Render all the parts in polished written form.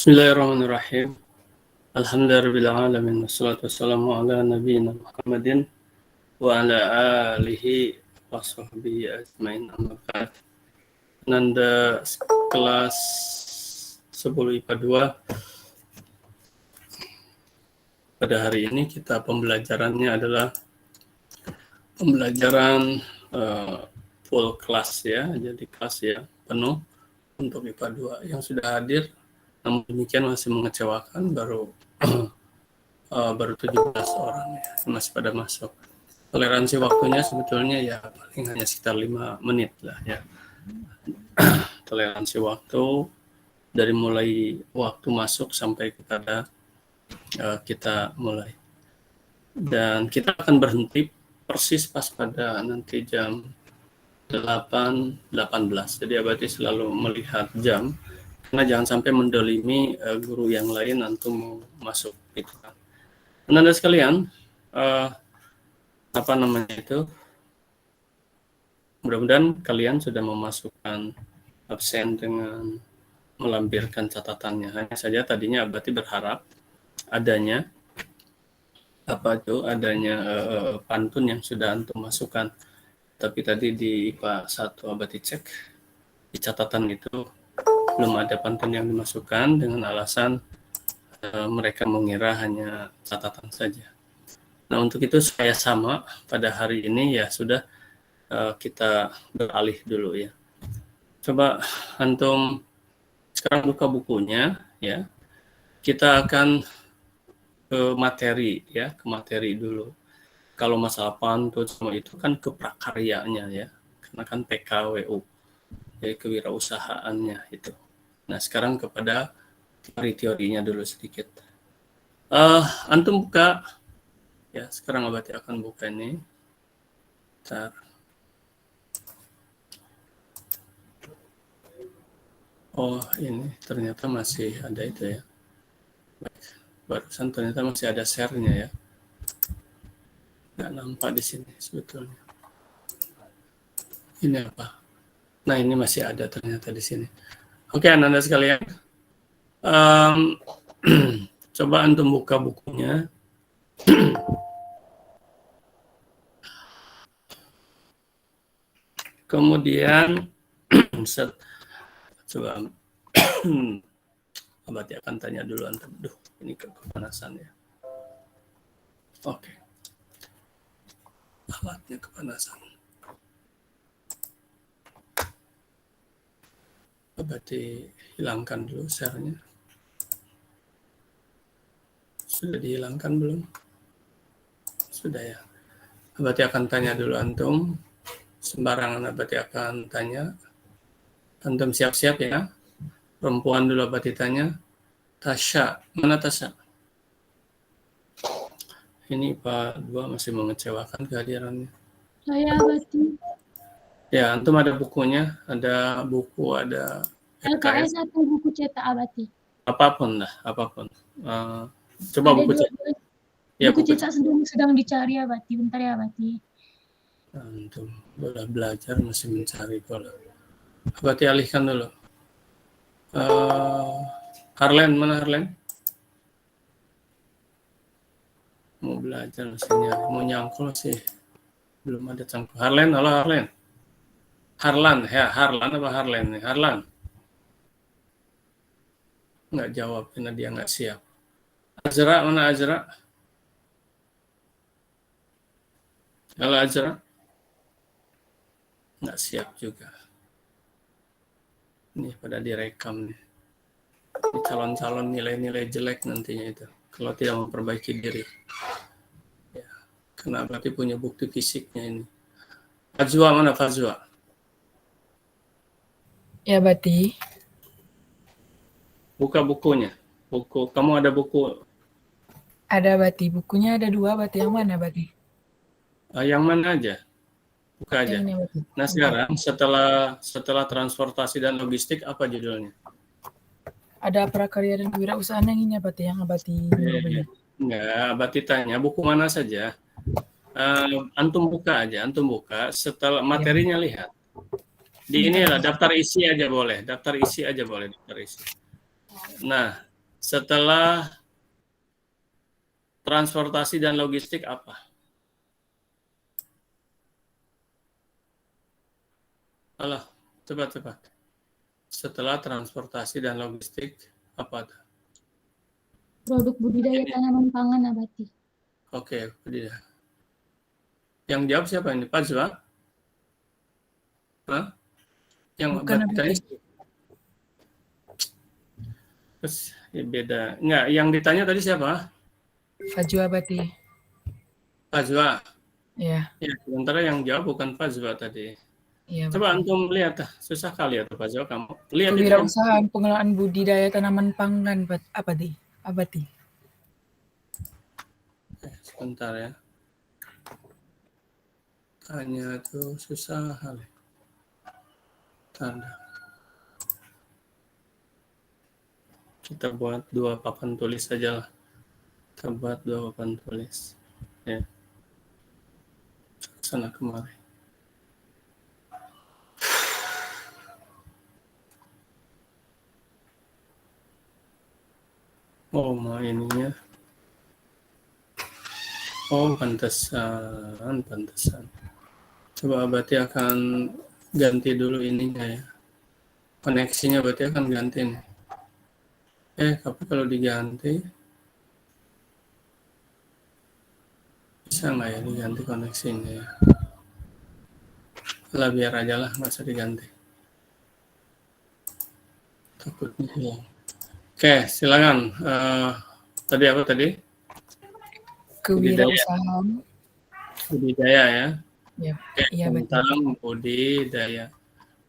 Bismillahirrahmanirrahim. Alhamdulillahirrahmanirrahim. Wassalatu wassalamu ala nabiyina Muhammadin wa ala alihi wa sahbihi ajmain. Amma ba'd. Nanda kelas 10 IPA 2. Pada hari ini kita pembelajarannya adalah pembelajaran full kelas ya. Jadi kelas ya penuh untuk IPA 2 yang sudah hadir. Namun demikian masih mengecewakan, baru 17 orang ya, masih pada masuk. Toleransi waktunya sebetulnya ya paling hanya sekitar 5 menit lah ya. Toleransi waktu dari mulai waktu masuk sampai kepada kita mulai. Dan kita akan berhenti persis pas pada nanti jam 8.18. Jadi abadi selalu melihat jam, karena jangan sampai mendolimi guru yang lain antum mau masuk gitu kan. Anda sekalian, mudah-mudahan kalian sudah memasukkan absen dengan melampirkan catatannya. Hanya saja tadinya abadi berharap adanya pantun yang sudah antum masukkan. Tapi tadi di IPA 1 abadi cek di catatan itu belum ada pantun yang dimasukkan dengan alasan mereka mengira hanya catatan saja. Nah, untuk itu saya sama pada hari ini ya sudah kita beralih dulu ya. Coba antum sekarang buka bukunya ya. Kita akan ke materi dulu. Kalau masalah pantun semua itu kan ke prakaryanya ya. Karena kan PKWU. Jadi kewirausahaannya itu. Nah, sekarang kepada teori-teorinya dulu sedikit. Antum buka, ya sekarang abadi akan buka ini. Bentar. Oh, ini ternyata masih ada itu ya. Barusan ternyata masih ada share-nya ya. Nggak nampak di sini sebetulnya. Ini apa? Nah, ini masih ada ternyata di sini. Oke, Anda sekalian. Coba antum buka bukunya. Kemudian, coba abadi akan tanya dulu antum. Duh, ini kepanasan ya. Oke. Alatnya kepanasan. Abadi hilangkan dulu share-nya. Sudah dihilangkan belum? Sudah ya. Abadi akan tanya dulu antum. Sembarangan abadi akan tanya. Antum siap-siap ya. Perempuan dulu abadi tanya. Tasya. Mana Tasya? Ini Pak 2 masih mengecewakan kehadirannya. Saya abadi. Ya, antum ada bukunya, ada buku, ada LKS atau buku cetak abadi? Apapun lah, apapun. Coba ada buku cetak. Ya, buku cetak sedang dicari abadi, bentar ya abadi. Antum boleh belajar masih mencari kalau. Abadi alihkan dulu. Harlen, mana Harlen? Mau belajar masih nyari, mau nyangkul sih. Belum ada cangkul. Harlen, halo Harlen. Harlan, ya Harlan apa Harlen nih? Harlan. Nggak jawab, karena dia nggak siap. Azra, mana Azra? Halo Azra. Nggak siap juga. Ini pada direkam nih. Ini calon-calon nilai-nilai jelek nantinya itu. Kalau tidak memperbaiki diri. Ya, karena berarti punya bukti fisiknya ini. Fazwa, mana Fazwa? Ya, Bati. Buka bukunya. Buku, kamu ada buku? Ada, Bati. Bukunya ada 2, Bati. Yang mana, Bati? Yang mana aja? Buka aja. Ini, Bati. Nah, sekarang setelah transportasi dan logistik, apa judulnya? Ada prakarya dan kewirausahaan yang ini, Bati. Yang Bati. Enggak, Bati tanya buku mana saja. Antum buka aja, antum buka. Setelah materinya lihat. Di ini lah daftar isi aja boleh, daftar isi. Nah, Setelah transportasi dan logistik apa? Halo, cepat. Setelah transportasi dan logistik apa? Produk budidaya tanaman pangan abati. Oke, budidaya. Yang jawab siapa ini? Pak Zwa? Hah? Yang Bukan ditanya abati. terus ya beda. Enggak, yang ditanya tadi siapa? Fajwa abati. Pak Zwa. Ya, Ya, sementara yang jawab bukan Pak Zwa tadi. iya. Coba Abati. antum lihat, susah kali ya Pak Zwa kamu. Lihat itu yang Kewirausahaan pengelolaan budidaya tanaman pangan abati. Abati. sebentar ya. Tanya tuh susah kali. Tanda. Kita buat 2 papan tulis saja lah. Kita buat 2 papan tulis. Ya. Sana kemari. Oh, mau ininya. Oh, pantesan. Coba berarti akan ganti dulu ininya ya. Koneksinya berarti akan ganti nih. Tapi kalau diganti, bisa nggak ya diganti koneksinya ya? Lah biar aja lah, nggak usah diganti. Takutnya hilang. Oke, silakan. Tadi apa tadi? Kewirausahaan. Budidaya ya. Ya, Oke, iya betul. tentang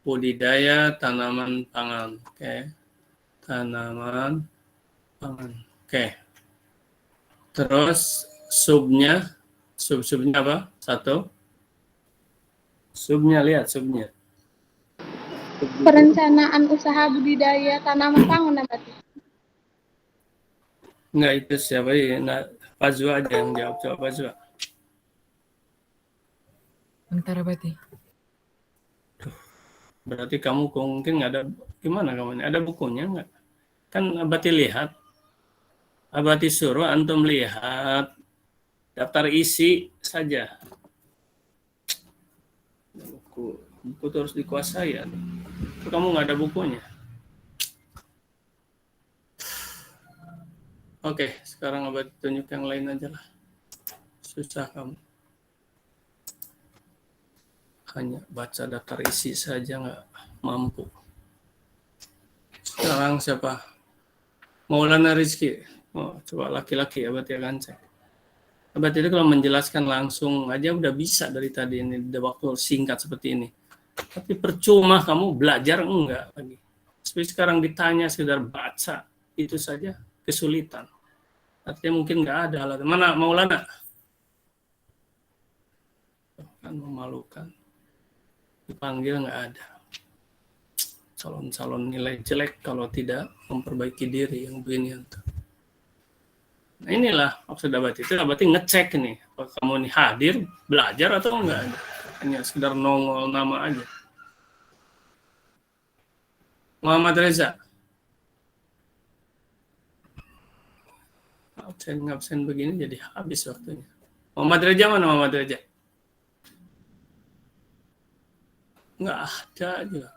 budidaya tanaman pangan. Oke, tanaman pangan. Oke. Terus subnya apa? 1. Subnya, lihat subnya. Perencanaan usaha budidaya tanaman pangan abati. Enggak, itu siapa ya? Nah, Pak Zwa aja yang jawab. Coba Pak Zwa. Bentar abati. Berarti kamu mungkin nggak ada, gimana kamu ini? Ada bukunya nggak? Kan abati lihat. Abati suruh antum lihat daftar isi saja. Buku terus dikuasai ya. Itu kamu nggak ada bukunya. Oke, sekarang abadi tunjuk yang lain aja lah. Susah kamu. Hanya baca daftar isi saja nggak mampu. Sekarang siapa? Maulana Rizky. Oh, coba laki-laki abadi akan cek. Abadi itu kalau menjelaskan langsung aja udah bisa dari tadi ini, di waktu singkat seperti ini. Tapi percuma kamu belajar enggak lagi. Seperti sekarang ditanya sekedar baca, itu saja kesulitan. Artinya mungkin nggak ada alat. Mana Maulana? Kan memalukan. Dipanggil nggak ada. Calon-calon nilai jelek kalau tidak memperbaiki diri yang begini. Nah inilah maksud abadi itu. Abadi ngecek nih, apakah kamu nih hadir, belajar atau enggak. Hanya sekedar nongol nama aja. Muhammad Reza. Absen begini jadi habis waktunya. Muhammad Reza mana Muhammad Reza? Nggak ada juga.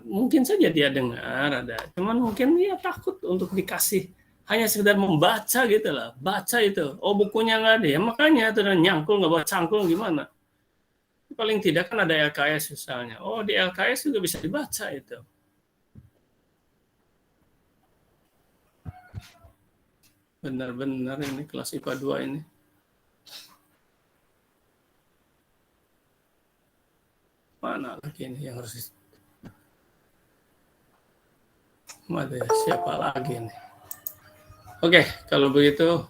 Mungkin saja dia dengar ada, cuman mungkin dia takut untuk dikasih. Hanya sekedar membaca gitu lah, baca itu. Oh bukunya nggak ada ya, makanya itu nyangkul nggak bawa cangkul gimana? Paling tidak kan ada LKS misalnya. Oh di LKS juga bisa dibaca itu. Benar-benar ini kelas IPA 2 ini. Mana lagi ini yang harus siapa lagi nih? Oke, kalau begitu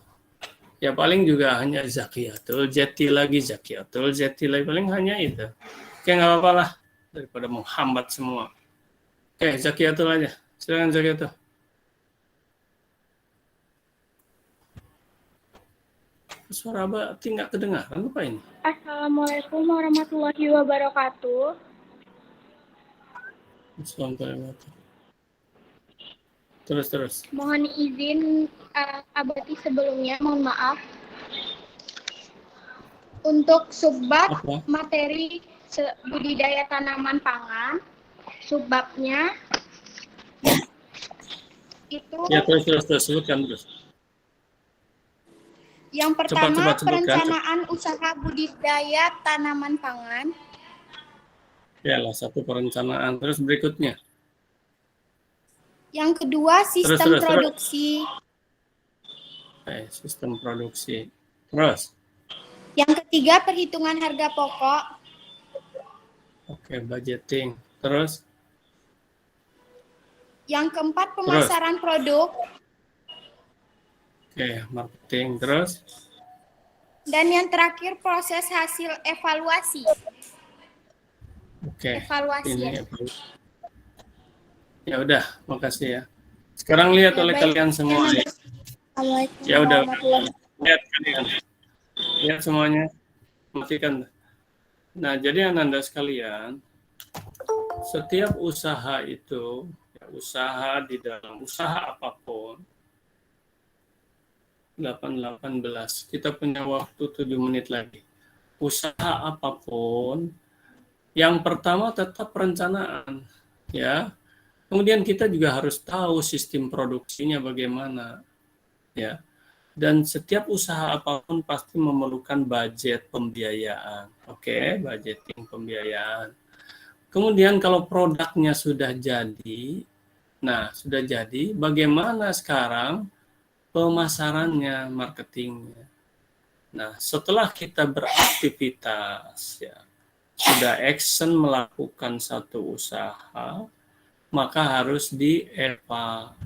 ya paling juga hanya Zakiatul Jati lagi paling hanya itu. Oke, nggak apa-apa lah daripada menghambat semua. Oke, Zakiatul aja. Silakan Zakiatul. Suara Abah nggak kedengaran apa ini? Assalamualaikum warahmatullahi wabarakatuh. Assalamualaikum. Terus. Mohon izin Abati sebelumnya, mohon maaf. Untuk subbab Apa? materi budidaya tanaman pangan, subbabnya itu Ya, terus sebutkan terus. yang pertama Cepat, sebutkan. perencanaan usaha budidaya tanaman pangan. Ya lah, satu perencanaan. Terus berikutnya. Yang kedua sistem Terus. produksi. Sistem produksi. Terus. Yang ketiga perhitungan harga pokok. Budgeting. Terus. Yang keempat pemasaran produk. Marketing. Terus. Dan yang terakhir proses hasil evaluasi. Evaluasi. Ini ya udah, makasih ya. Sekarang lihat oleh baik. kalian semua. Ya udah, lihat kalian. Lihat semuanya. Matikan. Nah, jadi Ananda sekalian, setiap usaha itu, usaha di dalam usaha apapun, 8:18. Kita punya waktu 7 menit lagi. Usaha apapun, yang pertama tetap perencanaan, ya. Kemudian kita juga harus tahu sistem produksinya bagaimana, ya. Dan setiap usaha apapun pasti memerlukan budget pembiayaan, budgeting pembiayaan. Kemudian kalau produknya sudah jadi, bagaimana sekarang pemasarannya, marketingnya. Nah, setelah kita beraktivitas, ya, sudah action melakukan satu usaha, maka harus dievaluasi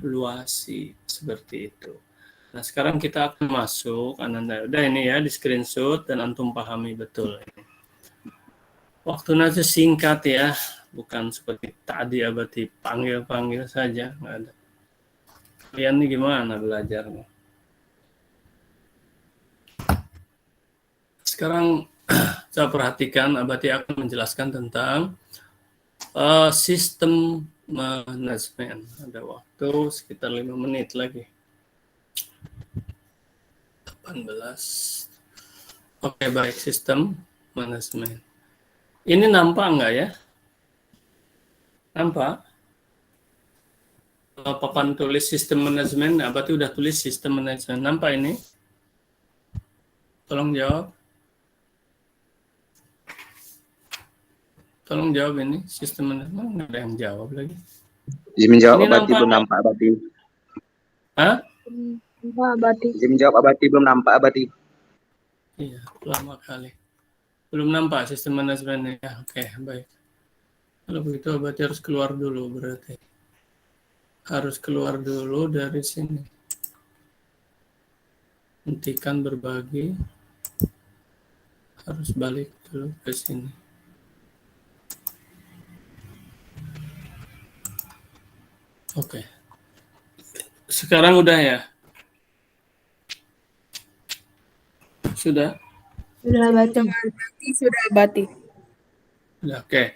seperti itu. Nah, sekarang kita akan masuk, Ananda. Udah ini ya, di screenshot dan antum pahami betul. Waktunya singkat ya, bukan seperti tadi Abati panggil-panggil saja, nggak ada. Kalian ini gimana belajarnya? Sekarang saya perhatikan, Abati akan menjelaskan tentang sistem manajemen. Ada waktu sekitar 5 menit lagi. 18. Baik, sistem manajemen. Ini nampak nggak ya? Nampak? Papan tulis sistem manajemen, Abati udah tulis sistem manajemen. Nampak ini? Tolong jawab. Tolong jawab ini, sistem manajemen. Nggak ada yang jawab lagi. Izin jawab, Ini Abati nampak, belum nampak, Abati. Hah? Izin jawab, Abati belum nampak, Abati. Iya, lama kali. Belum nampak sistem manajemennya. Ya, baik. Kalau begitu Abati harus keluar dulu berarti. Harus keluar dulu dari sini. Hentikan berbagi. Harus balik dulu ke sini. Sekarang udah ya? Sudah? Sudah Abati. Oke.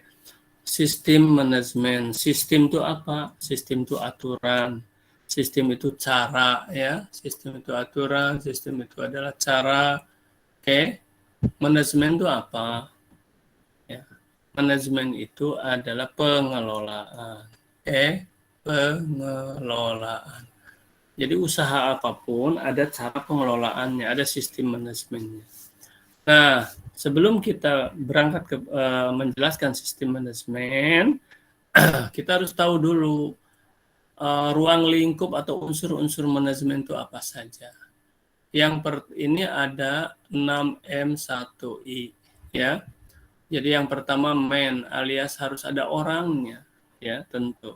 Sistem manajemen. Sistem itu apa? Sistem itu aturan. Sistem itu cara, ya. Sistem itu aturan. Sistem itu adalah cara. Manajemen itu apa? Ya. Manajemen itu adalah pengelolaan. Pengelolaan. Jadi usaha apapun ada cara pengelolaannya, ada sistem manajemennya. Nah, sebelum kita berangkat ke menjelaskan sistem manajemen, kita harus tahu dulu ruang lingkup atau unsur-unsur manajemen itu apa saja. Ini ada 6M1I, ya. Jadi yang pertama man, alias harus ada orangnya, ya tentu.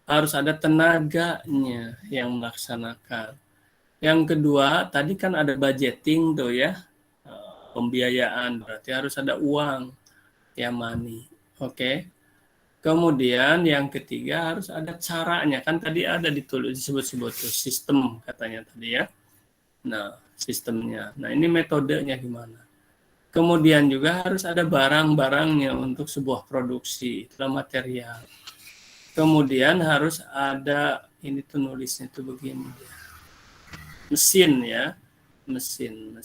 Harus ada tenaganya yang melaksanakan. Yang kedua, tadi kan ada budgeting tuh ya, pembiayaan, berarti harus ada uang, ya money. Kemudian yang ketiga harus ada caranya, kan tadi ada ditulis disebut-sebut tuh sistem katanya tadi ya. Nah, sistemnya. Nah, ini metodenya gimana? Kemudian juga harus ada barang-barangnya untuk sebuah produksi, itulah material. Kemudian harus ada, ini tuh nulisnya tuh begini. Mesin ya, mesin.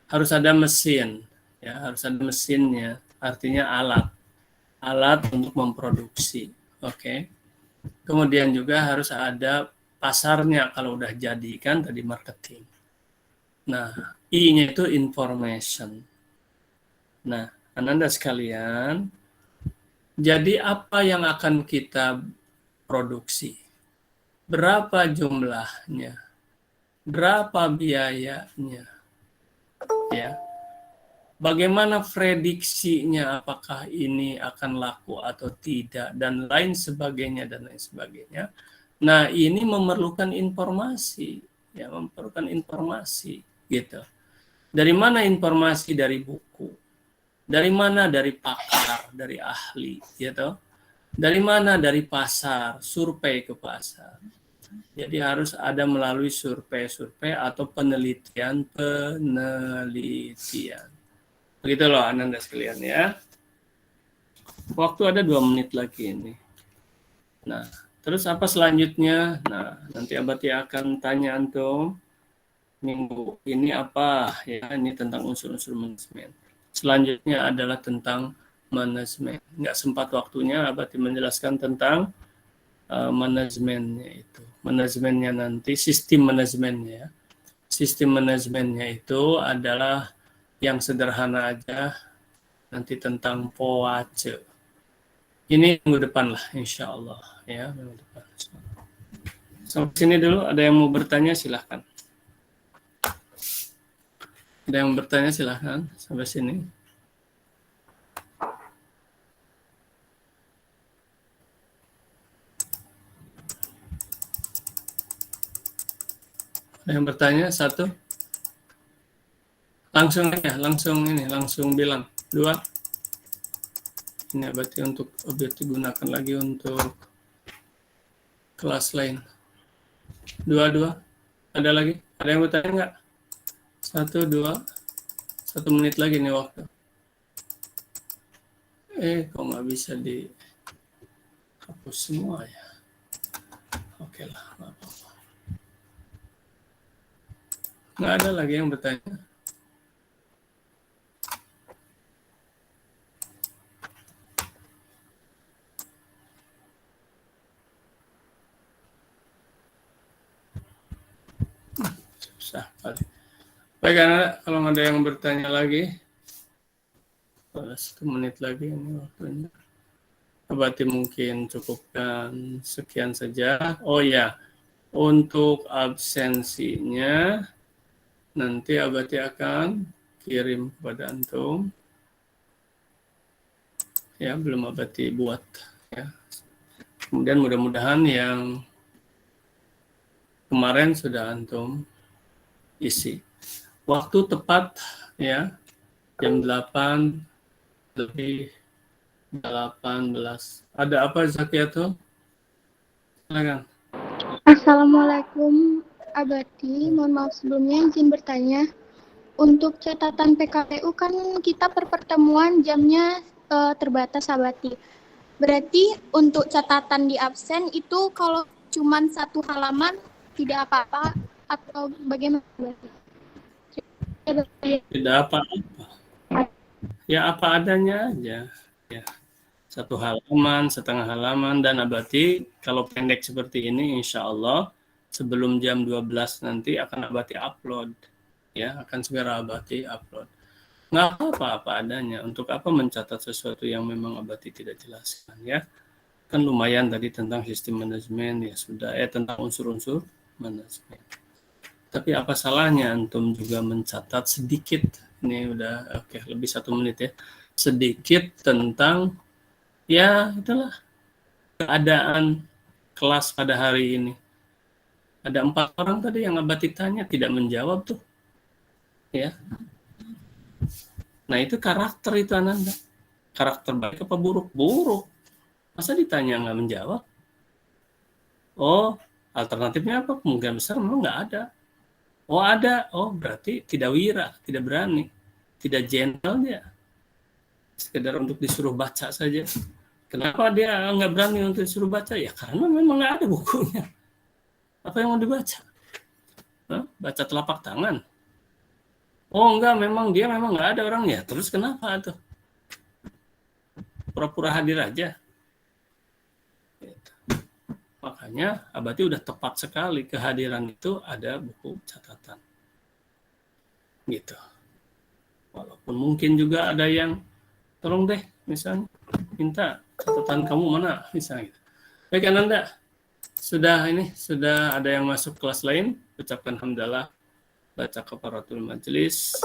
Harus ada mesin, ya harus ada mesinnya. Artinya alat untuk memproduksi. Oke. Kemudian juga harus ada pasarnya kalau udah jadi kan tadi marketing. Nah, I-nya itu information. Nah, Ananda sekalian, jadi apa yang akan kita produksi? Berapa jumlahnya? Berapa biayanya? Ya. Bagaimana prediksinya, apakah ini akan laku atau tidak, dan lain sebagainya. Nah, ini memerlukan informasi, ya, memerlukan informasi, gitu. Dari mana informasi? Dari buku. Dari mana? Dari pakar, dari ahli, gitu. Dari mana? Dari pasar, survei ke pasar. Jadi harus ada melalui survei atau penelitian. Begitu loh Ananda sekalian ya. Waktu ada 2 menit lagi ini. Nah, terus apa selanjutnya? Nah, nanti Abati akan tanya antum minggu ini apa ya, ini tentang unsur-unsur manajemen. Selanjutnya adalah tentang manajemen. Nggak sempat waktunya Abati menjelaskan tentang manajemennya itu. Manajemennya nanti, sistem manajemennya. Sistem manajemennya itu adalah yang sederhana aja, nanti tentang POACE. Ini minggu depan lah, insya Allah. Ya, minggu depan. Sampai sini dulu, ada yang mau bertanya silahkan. Ada yang bertanya silahkan, sampai sini. Ada yang bertanya? 1. Langsung bilang. 2. Ini berarti untuk objek digunakan lagi untuk kelas lain. 2. Ada lagi? Ada yang bertanya nggak? 1, 2. 1 menit lagi nih waktu. Kok nggak bisa dihapus semua ya? Oke lah, nggak apa-apa. Nggak ada lagi yang bertanya. Susah kali. Baik, kalau nggak ada yang bertanya lagi, 1 menit lagi ini waktunya. Abati mungkin cukupkan sekian saja. Oh ya, untuk absensinya nanti Abati akan kirim kepada antum. Ya, belum Abati buat ya. Kemudian mudah-mudahan yang kemarin sudah antum isi. Waktu tepat ya, jam 8 lebih 18. Ada apa Zakiatul? Silakan. Assalamualaikum Abati, mohon maaf sebelumnya izin bertanya. Untuk catatan PKPU kan kita per pertemuan jamnya terbatas Abati. Berarti untuk catatan di absen itu kalau cuma 1 halaman tidak apa-apa atau bagaimana Abati? Tidak apa-apa. Ya apa adanya aja. Ya. 1 halaman, setengah halaman, dan Abati kalau pendek seperti ini insya Allah sebelum jam 12 nanti akan Abati upload. Ya, akan segera Abati upload. Nggak apa-apa adanya. Untuk apa mencatat sesuatu yang memang Abati tidak jelaskan ya. Kan lumayan tadi tentang sistem manajemen ya sudah tentang unsur-unsur manajemen. Tapi apa salahnya antum juga mencatat sedikit, ini udah oke, lebih 1 menit ya, sedikit tentang ya itulah keadaan kelas pada hari ini. Ada 4 orang tadi yang Abati tanya tidak menjawab tuh, ya. Nah itu karakter itu Ananda, karakter baik apa buruk? Buruk. Masa ditanya nggak menjawab? Oh, alternatifnya apa? Kemungkinan besar memang nggak ada. Oh ada, oh berarti tidak wira, tidak berani, tidak gentle dia. Sekedar untuk disuruh baca saja. Kenapa dia nggak berani untuk disuruh baca? Ya karena memang nggak ada bukunya. Apa yang mau dibaca? Baca telapak tangan? Oh enggak, dia memang nggak ada orangnya. Terus kenapa tuh? Pura-pura hadir aja. Gitu. Makanya Abati udah tepat sekali kehadiran itu ada buku catatan. Gitu. Walaupun mungkin juga ada yang tolong deh, misalnya minta catatan kamu mana, misalnya. Gitu. Baik Ananda, sudah ada yang masuk kelas lain. Ucapkan hamdalah, baca kafaratul majelis.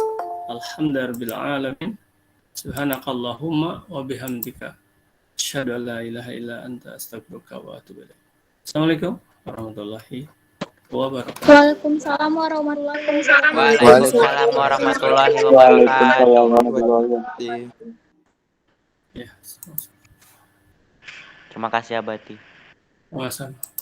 Alhamdulillahirabbil subhanakallahumma wa bihamdika asyhadu an la ilaha illa anta astaghfiruka wa atubu ilaik. Assalamualaikum warahmatullahi wabarakatuh. Waalaikumsalam warahmatullahi wabarakatuh. Waalaikumsalam warahmatullahi wabarakatuh. Ya, Terima kasih Abati. sama-sama.